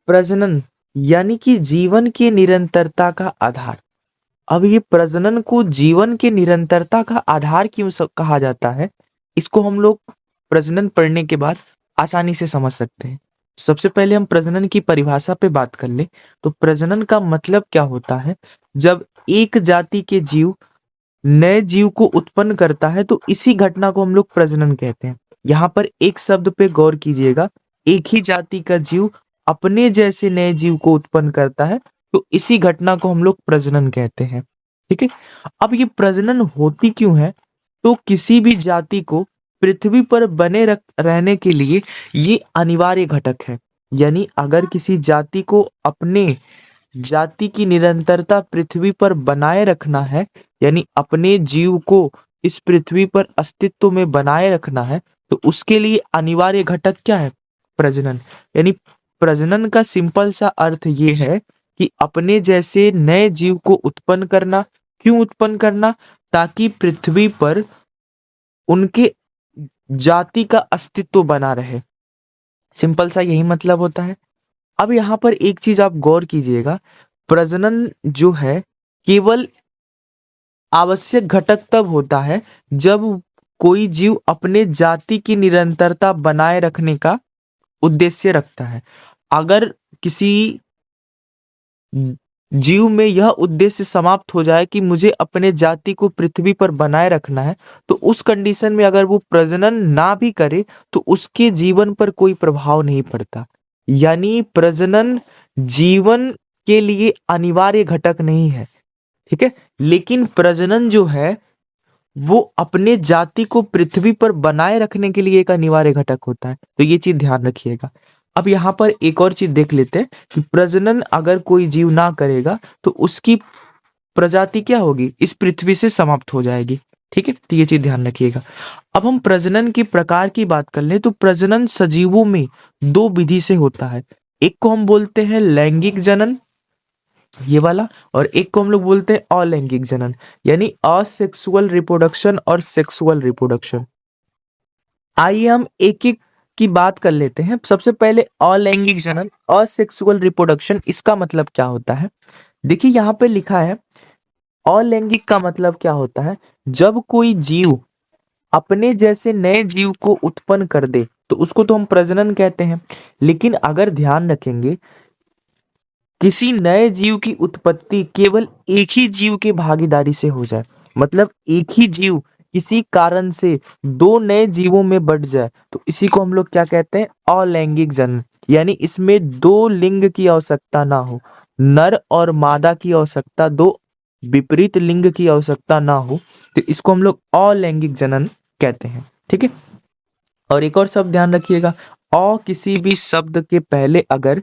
प्रजनन यानी कि जीवन की निरंतरता का आधार। अब ये प्रजनन को जीवन की निरंतरता का आधार क्यों कहा जाता है, इसको हम लोग प्रजनन पढ़ने के बाद आसानी से समझ सकते हैं। सबसे पहले हम प्रजनन की परिभाषा पे बात कर ले तो प्रजनन का मतलब क्या होता है। जब एक जाति के जीव नए जीव को उत्पन्न करता है तो इसी घटना को हम लोग प्रजनन कहते हैं। यहाँ पर एक शब्द पे गौर कीजिएगा, एक ही जाति का जीव अपने जैसे नए जीव को उत्पन्न करता है तो इसी घटना को हम लोग प्रजनन कहते हैं। ठीक है, अब ये प्रजनन होती क्यों है, तो किसी भी जाति को पृथ्वी पर बने रहने के लिए ये अनिवार्य घटक है। यानी अगर किसी जाति को अपने जाति की निरंतरता पृथ्वी पर बनाए रखना है, यानी अपने जीव को इस पृथ्वी पर अस्तित्व में बनाए रखना है, तो उसके लिए अनिवार्य घटक क्या है, प्रजनन। यानी प्रजनन का सिंपल सा अर्थ ये है कि अपने जैसे नए जीव को उत्पन्न करना। क्यों उत्पन्न करना, ताकि पृथ्वी पर उनके जाति का अस्तित्व बना रहे। सिंपल सा यही मतलब होता है। अब यहाँ पर एक चीज आप गौर कीजिएगा, प्रजनन जो है केवल आवश्यक घटक तब होता है जब कोई जीव अपने जाति की निरंतरता बनाए रखने का उद्देश्य रखता है। अगर किसी जीव में यह उद्देश्य समाप्त हो जाए कि मुझे अपने जाति को पृथ्वी पर बनाए रखना है, तो उस कंडीशन में अगर वो प्रजनन ना भी करे तो उसके जीवन पर कोई प्रभाव नहीं पड़ता। यानी प्रजनन जीवन के लिए अनिवार्य घटक नहीं है। ठीक है, लेकिन प्रजनन जो है वो अपने जाति को पृथ्वी पर बनाए रखने के लिए एक अनिवार्य घटक होता है। तो ये चीज ध्यान रखिएगा। अब यहाँ पर एक और चीज देख लेते हैं कि प्रजनन अगर कोई जीव ना करेगा तो उसकी प्रजाति क्या होगी, इस पृथ्वी से समाप्त हो जाएगी। ठीक है, तो ये चीज ध्यान रखिएगा। अब हम प्रजनन के प्रकार की बात कर ले तो प्रजनन सजीवों में दो विधि से होता है। एक को हम बोलते हैं लैंगिक जनन, ये वाला, और एक को हम लोग बोलते हैं अलैंगिक जनन, यानी असेक्सुअल रिप्रोडक्शन और सेक्सुअल रिप्रोडक्शन। आइए हम एक एक की बात कर लेते हैं। सबसे पहले अलैंगिक जनन, असेक्सुअल रिप्रोडक्शन, इसका मतलब क्या होता है। देखिए यहाँ पे लिखा है अलैंगिक का मतलब क्या होता है, जब कोई जीव अपने जैसे नए जीव को उत्पन्न कर दे तो उसको तो हम प्रजनन कहते हैं। लेकिन अगर ध्यान रखेंगे किसी नए जीव की उत्पत्ति केवल एक ही जीव की भागीदारी से हो जाए, मतलब एक ही जीव किसी कारण से दो नए जीवों में बढ़ जाए, तो इसी को हम लोग क्या कहते हैं, अलैंगिक जनन। यानी इसमें दो लिंग की आवश्यकता ना हो, नर और मादा की आवश्यकता, दो विपरीत लिंग की आवश्यकता ना हो, तो इसको हम लोग अलैंगिक जनन कहते हैं। ठीक है, और एक और शब्द ध्यान रखिएगा, अ किसी भी शब्द के पहले अगर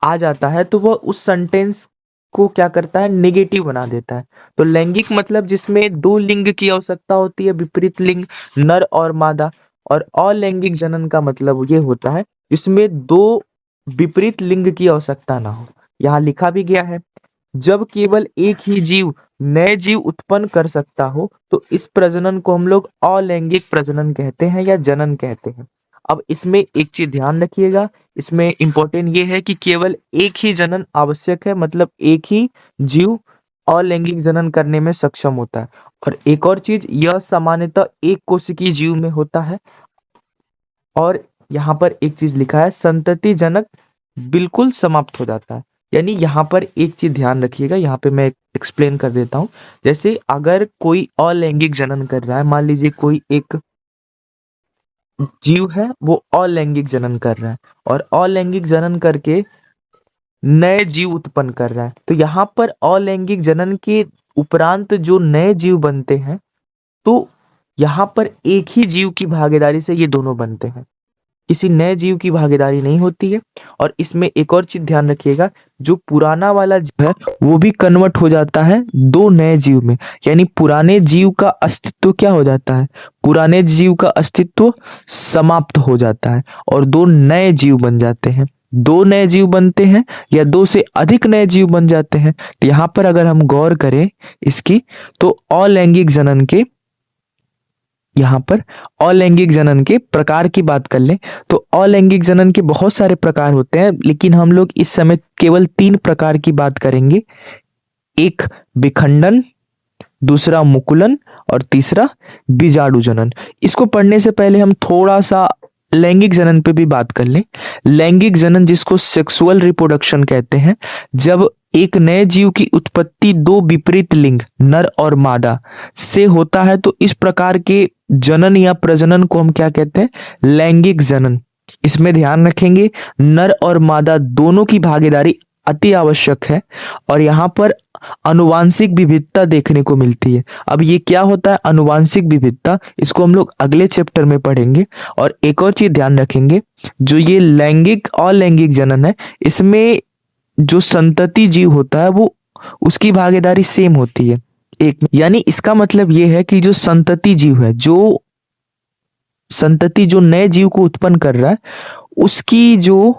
आ जाता है तो वह उस सेंटेंस को क्या करता है, नेगेटिव बना देता है। तो लैंगिक मतलब जिसमें दो लिंग की आवश्यकता होती है, विपरीत लिंग, नर और मादा। और अलैंगिक जनन का मतलब ये होता है इसमें दो विपरीत लिंग की आवश्यकता ना हो। यहाँ लिखा भी गया है, जब केवल एक ही जीव नए जीव उत्पन्न कर सकता हो तो इस प्रजनन को हम लोग अलैंगिक प्रजनन कहते हैं या जनन कहते हैं। अब इसमें एक चीज ध्यान रखिएगा, इसमें इंपॉर्टेंट ये है कि केवल एक ही जनन आवश्यक है, मतलब एक ही जीव अलैंगिक जनन करने में सक्षम होता है। और एक और चीज, यह सामान्यतः एक कोशिकीय जीव में होता है। और यहाँ पर एक चीज लिखा है, संतति जनक बिल्कुल समाप्त हो जाता है। यानी यहाँ पर एक चीज ध्यान रखिएगा, यहाँ पे मैं एक्सप्लेन कर देता हूँ। जैसे अगर कोई अलैंगिक जनन कर रहा है, मान लीजिए कोई एक जीव है वो अलैंगिक जनन कर रहा है और अलैंगिक जनन करके नए जीव उत्पन्न कर रहा है, तो यहाँ पर अलैंगिक जनन के उपरांत जो नए जीव बनते हैं तो यहाँ पर एक ही जीव की भागीदारी से ये दोनों बनते हैं, किसी नए जीव की भागीदारी नहीं होती है। और इसमें एक और चीज ध्यान रखिएगा, जो पुराना वाला जीव है वो भी कन्वर्ट हो जाता है दो नए जीव में। यानी पुराने जीव का अस्तित्व क्या हो जाता है, पुराने जीव का अस्तित्व समाप्त हो जाता है और दो नए जीव बन जाते हैं। दो नए जीव बनते हैं या दो से अधिक नए जीव बन जाते हैं। तो यहाँ पर अगर हम गौर करें इसकी, तो अलैंगिक जनन के यहाँ पर अलैंगिक जनन के प्रकार की बात कर लें तो अलैंगिक जनन के बहुत सारे प्रकार होते हैं, लेकिन हम लोग इस समय केवल 3 प्रकार की बात करेंगे। एक विखंडन, दूसरा मुकुलन और तीसरा बीजाणु जनन। इसको पढ़ने से पहले हम थोड़ा सा लैंगिक जनन पे भी बात कर लें। लैंगिक जनन जिसको सेक्सुअल रिप्रोडक्शन कहते हैं, जब एक नए जीव की उत्पत्ति दो विपरीत लिंग नर और मादा से होता है तो इस प्रकार के जनन या प्रजनन को हम क्या कहते हैं? लैंगिक जनन। इसमें ध्यान रखेंगे नर और मादा दोनों की भागीदारी अति आवश्यक है और यहाँ पर आनुवांशिक विविधता देखने को मिलती है। अब ये क्या होता है आनुवांशिक विविधता, इसको हम लोग अगले चैप्टर में पढ़ेंगे। और एक और चीज ध्यान रखेंगे, जो ये लैंगिक और लैंगिक जनन है, इसमें जो संतति जीव होता है वो उसकी भागीदारी सेम होती है एक, यानी इसका मतलब ये है कि जो संतति जीव है, जो संतति जो नए जीव को उत्पन्न कर रहा है, उसकी जो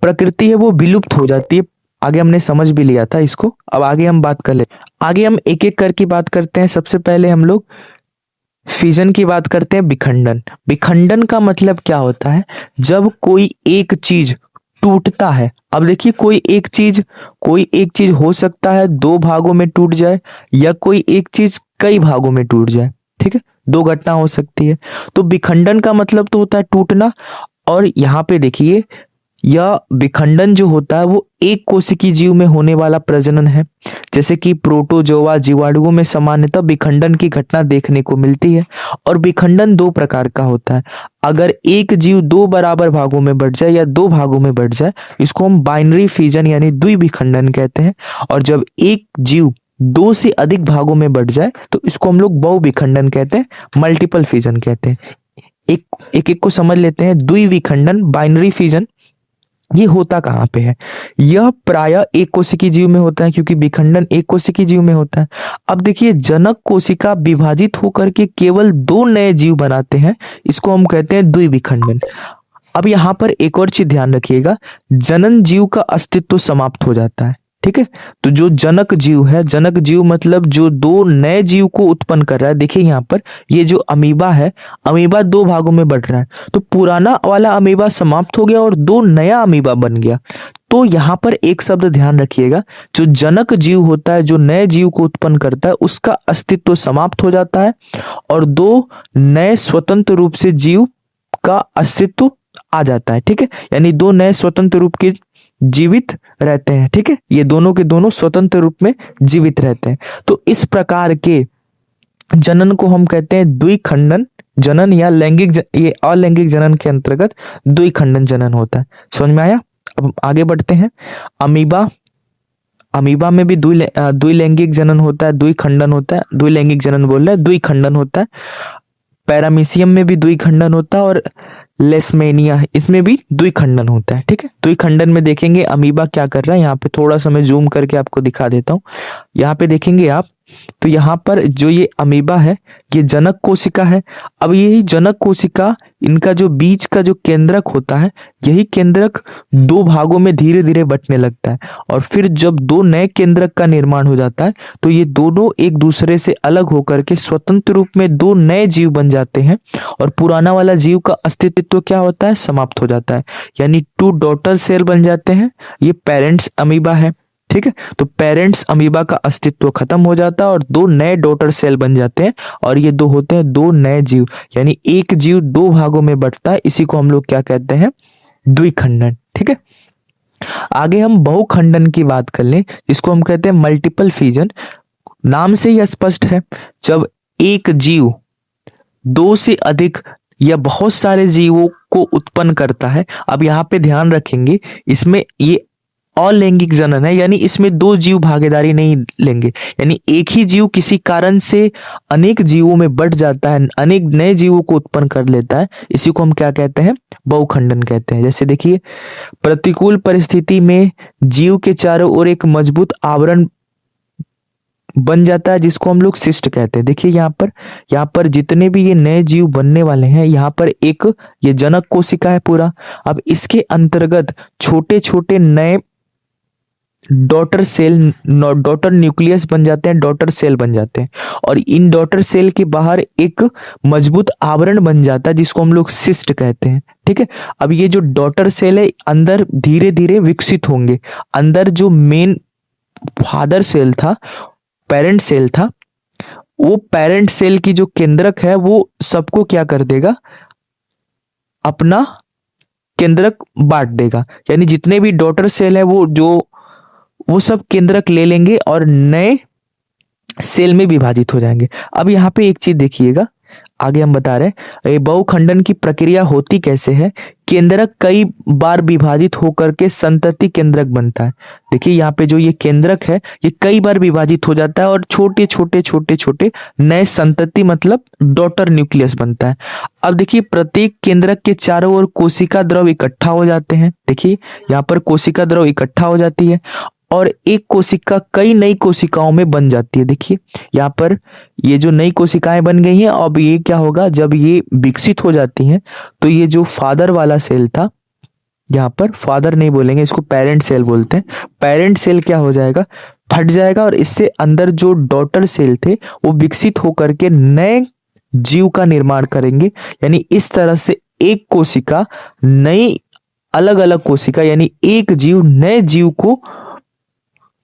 प्रकृति है वो विलुप्त हो जाती है। आगे हमने समझ भी लिया था इसको, अब आगे हम बात कर ले। आगे हम एक एक करके बात करते हैं। सबसे पहले हम लोग फिजन की बात करते हैं, विखंडन। विखंडन का मतलब क्या होता है? जब कोई एक चीज टूटता है। अब देखिए कोई एक चीज हो सकता है 2 भागों में टूट जाए या कोई एक चीज कई भागों में टूट जाए, ठीक है, 2 घटना हो सकती है। तो विखंडन का मतलब तो होता है टूटना। और यहाँ पे देखिए यह विखंडन जो होता है वो एक कोशिकीय जीव में होने वाला प्रजनन है। जैसे कि प्रोटोजोआ जीवाणुओं में सामान्यतः विखंडन की घटना देखने को मिलती है। और विखंडन 2 प्रकार का होता है। अगर एक जीव 2 बराबर भागों में बढ़ जाए या 2 भागों में बढ़ जाए, इसको हम बाइनरी फिजन यानी द्विविखंडन कहते हैं। और जब एक जीव 2 से अधिक भागों में बढ़ जाए तो इसको हम लोग बहुविखंडन कहते हैं, मल्टीपल फिजन कहते हैं। एक को समझ लेते हैं। द्विविखंडन बाइनरी फिजन ये होता कहाँ पे है? यह प्रायः एक कोशिकीय जीव में होता है, क्योंकि विखंडन एक कोशिकीय जीव में होता है। अब देखिए जनक कोशिका विभाजित होकर के केवल 2 नए जीव बनाते हैं, इसको हम कहते हैं द्विविखंडन। अब यहाँ पर एक और चीज ध्यान रखिएगा, जनन जीव का अस्तित्व समाप्त हो जाता है, ठीक है। तो जो जनक जीव है, जनक जीव मतलब जो 2 नए जीव को उत्पन्न कर रहा है। देखिए यहाँ पर ये जो अमीबा है, अमीबा 2 भागों में बढ़ रहा है, तो पुराना वाला अमीबा समाप्त हो गया और 2 नया अमीबा बन गया। तो यहाँ पर एक शब्द ध्यान रखिएगा, जो जनक जीव होता है, जो नए जीव को उत्पन्न करता है, उसका अस्तित्व समाप्त हो जाता है और 2 नए स्वतंत्र रूप से जीव का अस्तित्व आ जाता है, ठीक है। यानी 2 नए स्वतंत्र रूप के जीवित रहते हैं, ठीक है। ये दोनों के दोनों स्वतंत्र रूप में जीवित रहते हैं। तो इस प्रकार के जनन को हम कहते हैं द्विखंडन जनन या ये अलैंगिक जनन के अंतर्गत द्विखंडन जनन होता है। समझ में आया? अब आगे बढ़ते हैं। अमीबा में भी द्विलैंगिक जनन होता है, द्विखंडन होता है। द्विलैंगिक जनन बोल रहे हैं, द्विखंडन होता है। पैरामीशियम में भी द्विखंडन होता है और लेशमेनिया इसमें भी द्विखंडन होता है, ठीक है। द्विखंडन में देखेंगे अमीबा क्या कर रहा है, यहाँ पे थोड़ा सा मैं जूम करके आपको दिखा देता हूँ। यहाँ पे देखेंगे आप, तो यहाँ पर जो ये अमीबा है ये जनक कोशिका है। अब यही जनक कोशिका, इनका जो बीच का जो केंद्रक होता है, यही केंद्रक 2 भागों में धीरे धीरे बंटने लगता है और फिर जब 2 नए केंद्रक का निर्माण हो जाता है तो ये दोनों एक दूसरे से अलग होकर के स्वतंत्र रूप में 2 नए जीव बन जाते हैं और पुराना वाला जीव का अस्तित्व क्या होता है? समाप्त हो जाता है। यानी 2 डॉटर सेल बन जाते हैं। ये पेरेंट्स अमीबा है, ठीक है। तो पेरेंट्स अमीबा का अस्तित्व खत्म हो जाता है और 2 नए डॉटर सेल बन जाते हैं और ये 2 होते हैं 2 नए जीव। यानी एक जीव 2 भागों में बंटता है, इसी को हम लोग क्या कहते हैं? द्विखंडन, ठीक है। आगे हम बहुखंडन की बात कर लें, इसको हम कहते हैं मल्टीपल फिजन। नाम से ही स्पष्ट है, जब एक जीव 2 से अधिक या बहुत सारे जीवों को उत्पन्न करता है। अब यहाँ पे ध्यान रखेंगे, इसमें ये अलैंगिक जनन है, यानी इसमें 2 जीव भागीदारी नहीं लेंगे। यानी एक ही जीव किसी कारण से अनेक जीवों में बढ़ जाता है, अनेक नए जीवों को उत्पन्न कर लेता है, इसी को हम क्या कहते हैं? बहुखंडन कहते हैं। जैसे देखिए, प्रतिकूल परिस्थिति में जीव के चारों ओर एक मजबूत आवरण बन जाता है, जिसको हम लोग सिस्ट कहते हैं। देखिए यहाँ पर जितने भी ये नए जीव बनने वाले हैं, यहाँ पर एक ये जनक कोशिका है पूरा। अब इसके अंतर्गत छोटे छोटे नए डॉटर सेल, डॉटर न्यूक्लियस बन जाते हैं, डॉटर सेल बन जाते हैं, और इन डॉटर सेल के बाहर एक मजबूत आवरण बन जाता है जिसको हम लोग सिस्ट कहते हैं। ठीक है, अब ये जो डॉटर सेल है अंदर धीरे धीरे विकसित होंगे। अंदर जो मेन फादर सेल था, पेरेंट सेल था, वो पेरेंट सेल की जो केंद्रक है वो सबको क्या कर देगा, अपना केंद्रक बांट देगा। यानी जितने भी डॉटर सेल है वो सब केंद्रक ले लेंगे और नए सेल में विभाजित हो जाएंगे। अब यहाँ पे एक चीज देखिएगा, आगे हम बता रहे हैं ये बहुखंडन की प्रक्रिया होती कैसे है। केंद्रक कई बार विभाजित होकर के संतति केंद्रक बनता है। देखिए यहाँ पे जो ये केंद्रक है ये कई बार विभाजित हो जाता है और छोटे छोटे छोटे छोटे नए संतति मतलब डॉटर न्यूक्लियस बनता है। अब देखिए प्रत्येक केंद्रक के चारों ओर कोशिका द्रव इकट्ठा हो जाते हैं। देखिए यहाँ पर कोशिका द्रव इकट्ठा हो जाती है और एक कोशिका कई नई कोशिकाओं में बन जाती है। देखिए यहाँ पर ये जो नई कोशिकाएं बन गई हैं, अब ये क्या होगा, जब ये विकसित हो जाती हैं तो ये जो फादर वाला सेल था, यहाँ पर फादर नहीं बोलेंगे, इसको पेरेंट सेल बोलते हैं, पेरेंट सेल क्या हो जाएगा, फट जाएगा और इससे अंदर जो डॉटर सेल थे वो विकसित होकर के नए जीव का निर्माण करेंगे। यानी इस तरह से एक कोशिका नई अलग अलग कोशिका यानी एक जीव नए जीव को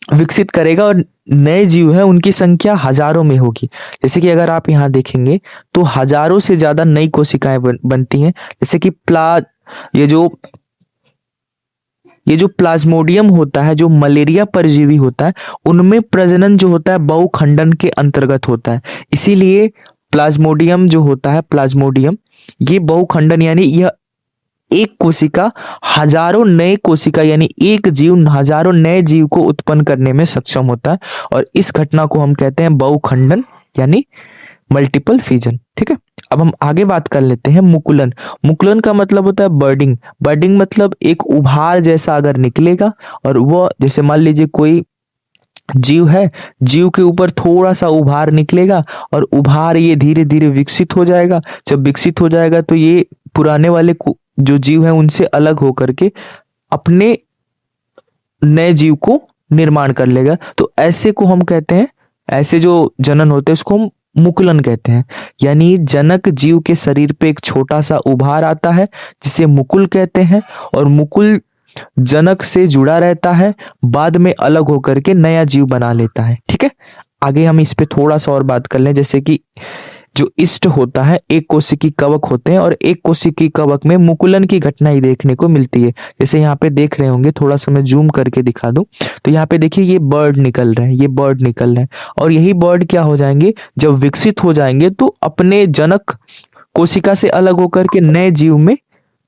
विकसित करेगा और नए जीव है उनकी संख्या हजारों में होगी। जैसे कि अगर आप यहाँ देखेंगे तो हजारों से ज्यादा नई कोशिकाएं बनती हैं। जैसे कि ये जो प्लाज्मोडियम होता है, जो मलेरिया परजीवी होता है, उनमें प्रजनन जो होता है बहुखंडन के अंतर्गत होता है। इसीलिए प्लाज्मोडियम जो होता है, प्लाज्मोडियम ये बहुखंडन यानी यह एक कोशिका हजारों नए कोशिका यानी एक जीव हजारों नए जीव को उत्पन्न करने में सक्षम होता है और इस घटना को हम कहते हैं बहुखंडन यानी मल्टीपल फिजन। ठीक है, अब हम आगे बात कर लेते हैं मुकुलन। मुकुलन का मतलब होता है बर्डिंग। बर्डिंग मतलब एक उभार जैसा अगर निकलेगा और वो जैसे मान लीजिए कोई जीव है, जीव के ऊपर थोड़ा सा उभार निकलेगा और उभार ये धीरे धीरे विकसित हो जाएगा। जब विकसित हो जाएगा तो ये पुराने वाले जो जीव है उनसे अलग होकर के अपने नए जीव को निर्माण कर लेगा। तो ऐसे को हम कहते हैं, ऐसे जो जनन होते हैं उसको हम मुकुलन कहते हैं। यानी जनक जीव के शरीर पे एक छोटा सा उभार आता है जिसे मुकुल कहते हैं और मुकुल जनक से जुड़ा रहता है, बाद में अलग होकर के नया जीव बना लेता है। ठीक है, आगे हम इस पे थोड़ा सा और बात कर लें। जैसे कि जो इष्ट होता है, एक कोशिकी कवक होते हैं और एक कोशिकी कवक में मुकुलन की घटना ही देखने को मिलती है। जैसे यहाँ पे देख रहे होंगे, थोड़ा सा मैं जूम करके दिखा दूं तो यहाँ पे देखिए ये बर्ड निकल रहे हैं, ये बर्ड निकल रहे हैं और यही बर्ड क्या हो जाएंगे, जब विकसित हो जाएंगे तो अपने जनक कोशिका से अलग होकर के नए जीव में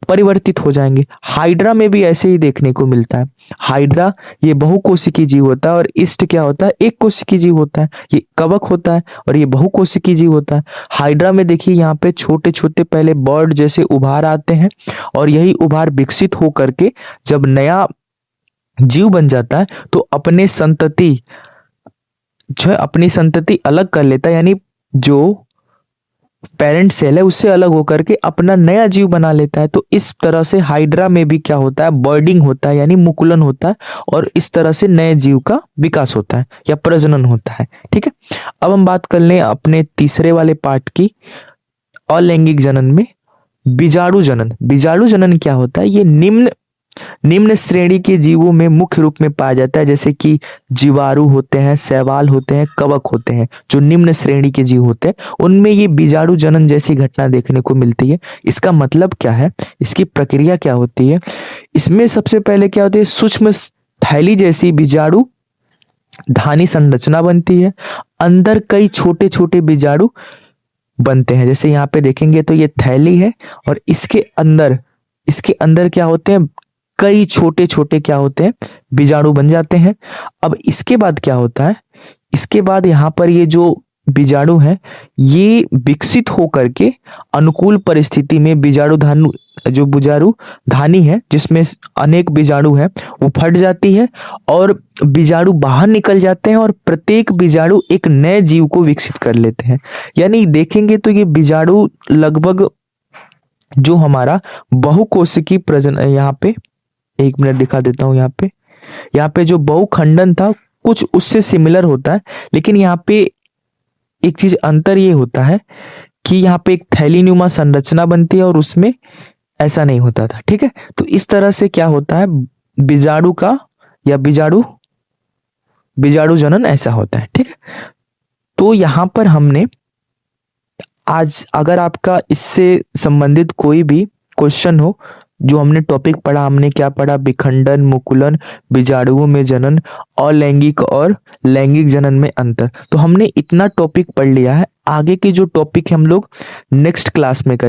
परिवर्तित हो जाएंगे। हाइड्रा में भी ऐसे ही देखने को मिलता है। हाइड्रा ये बहुकोशिकीय जीव होता है और इष्ट क्या होता है, एक कोशिकीय जीव होता है। ये कवक होता है और ये बहुकोशिकीय जीव होता है। हाइड्रा में देखिए यहाँ पे छोटे छोटे पहले बर्ड जैसे उभार आते हैं और यही उभार विकसित हो करके जब नया जीव बन जाता है तो अपनी संतति अलग कर लेता है। यानी जो पेरेंट सेल है उससे अलग होकर के अपना नया जीव बना लेता है। तो इस तरह से हाइड्रा में भी क्या होता है, बर्डिंग होता है यानी मुकुलन होता है और इस तरह से नए जीव का विकास होता है या प्रजनन होता है। ठीक है, अब हम बात कर लें अपने तीसरे वाले पार्ट की, अलैंगिक जनन में बीजाणु जनन। बीजाणु जनन क्या होता है, ये निम्न श्रेणी के जीवों में मुख्य रूप में पाया जाता है। जैसे कि जीवाणु होते हैं, शैवाल होते हैं, कवक होते हैं, जो निम्न श्रेणी के जीव होते हैं उनमें ये बीजाणु जनन जैसी घटना देखने को मिलती है। इसका मतलब क्या है, इसकी प्रक्रिया क्या होती है, इसमें सबसे पहले क्या होती है, सूक्ष्म थैली जैसी बीजाणु धानी संरचना बनती है। अंदर कई छोटे छोटे बीजाणु बनते हैं। जैसे यहाँ पे देखेंगे तो ये थैली है और इसके अंदर क्या होते हैं, कई छोटे छोटे क्या होते हैं, बीजाणु बन जाते हैं। अब इसके बाद क्या होता है, इसके बाद यहाँ पर ये जो बीजाणु है ये विकसित होकर के अनुकूल परिस्थिति में बीजाणु धानी है जिसमें अनेक बीजाणु है वो फट जाती है और बीजाणु बाहर निकल जाते हैं और प्रत्येक बीजाणु एक नए जीव को विकसित कर लेते हैं। यानी देखेंगे तो ये बीजाणु लगभग जो हमारा बहुकोशिकीय प्रजनन, यहाँ पे एक मिनट दिखा देता हूँ, यहाँ पे यहाँ पे जो बहुखंडन था कुछ उससे सिमिलर होता है, लेकिन यहाँ पे एक चीज अंतर ये होता है कि यहाँ पे एक थैलीनुमा संरचना बनती है और उसमें ऐसा नहीं होता था। ठीक है, तो इस तरह से क्या होता है, बीजाणु का या बीजाणु बीजाणु जनन ऐसा होता है। ठीक है, तो यहां पर हमने आज, अगर आपका इससे संबंधित कोई भी क्वेश्चन हो, जो हमने टॉपिक पढ़ा, हमने क्या पढ़ा, विखंडन, मुकुलन, बीजाणुओं में जनन, अलैंगिक और लैंगिक जनन में अंतर, तो हमने इतना टॉपिक पढ़ लिया है। आगे की जो टॉपिक हम लोग नेक्स्ट क्लास में करेंगे।